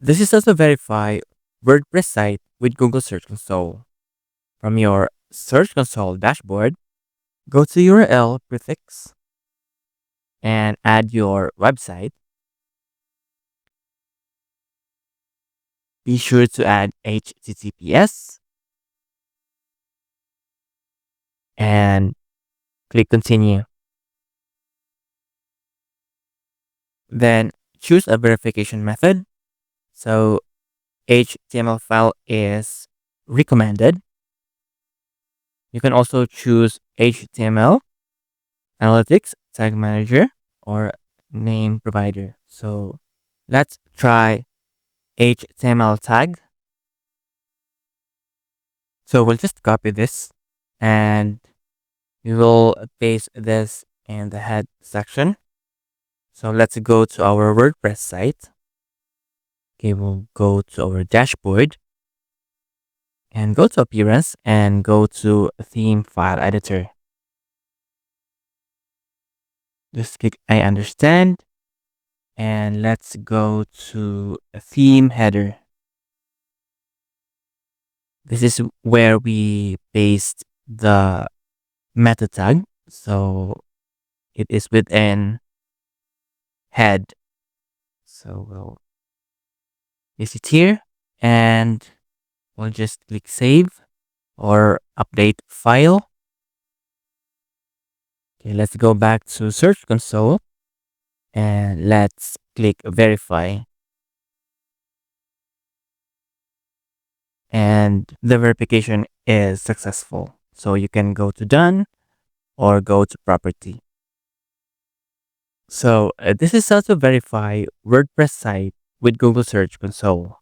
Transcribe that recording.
This is also verify WordPress site with Google Search Console. From your Search Console dashboard, go to URL prefix and add your website. Be sure to add HTTPS and click continue. Then choose a verification method. So HTML file is recommended. You can also choose HTML, analytics, tag manager, or name provider. So let's try HTML tag. So we'll just copy this and we will paste this in the head section. So let's go to our WordPress site. Okay, we'll go to our dashboard and go to appearance and go to theme file editor. Just click I understand and let's go to a theme header. This is where we paste the meta tag. So it is within head. So we'll paste it here and we'll just click save or update file. Okay, let's go back to Search Console and let's click verify. And the verification is successful. So you can go to done or go to property. So this is how to verify WordPress site with Google Search Console.